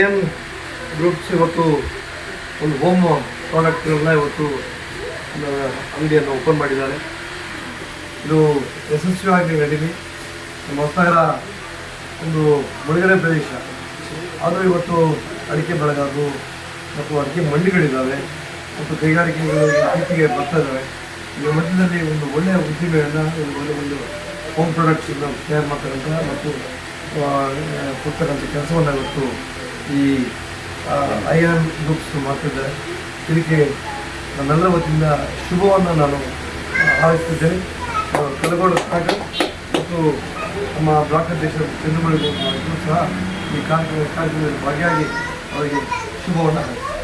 N groups ಇವತ್ತು ಒಂದು home ಪ್ರಾಡಕ್ಟ್ಗಳನ್ನ ಇವತ್ತು ಅಂಗಡಿಯನ್ನು ಓಪನ್ ಮಾಡಿದ್ದಾರೆ. ಇದು ಯಶಸ್ವಿಯಾಗಿ ನಡೀಲಿ. ನಮ್ಮ ಹೊಸನಗರ ಒಂದು ಮುಳುಗಡೆ ಪ್ರದೇಶ, ಆದರೂ ಇವತ್ತು ಅಡಿಕೆ ಬೆಳೆಗಾರರು ಮತ್ತು ಅಡಿಕೆ ಮಂಡಿಗಳಿದ್ದಾವೆ ಮತ್ತು ಕೈಗಾರಿಕೆಗಳು ಇತ್ತೀಚೆಗೆ ಬರ್ತಾ ಇದ್ದಾವೆ. ಈ ಮಧ್ಯದಲ್ಲಿ ಒಂದು ಒಳ್ಳೆಯ ಉದ್ದಿಮೆಯನ್ನು ಒಂದು ಹೋಮ್ ಪ್ರಾಡಕ್ಟ್ಸನ್ನು ತಯಾರು ಮಾಡ್ತಕ್ಕಂಥ ಮತ್ತು ಕೊಡ್ತಕ್ಕಂಥ ಕೆಲಸವನ್ನು ಇವತ್ತು ಈ IN ಗ್ರೂಪ್ಸ್ ಮಾಡ್ತಿದ್ದಾರೆ. ಇದಕ್ಕೆ ನನ್ನೆಲ್ಲರ ವತಿಯಿಂದ ಶುಭವನ್ನು ನಾನು ಹಾರೈಸ್ತಿದ್ದೇನೆ. ಕಲಗೋಡು ಸಾಗರ್ ಮತ್ತು ನಮ್ಮ ಬ್ಲಾಕ್ ಅಧ್ಯಕ್ಷರು ಚಂದ್ರಮೌಳಿ ಸಹ ಈ ಕಾರ್ಯಕ್ರಮದಲ್ಲಿ ಭಾಗಿಯಾಗಿ ಅವರಿಗೆ ಶುಭವನ್ನು ಹಾರೈಸ್ತೀನಿ.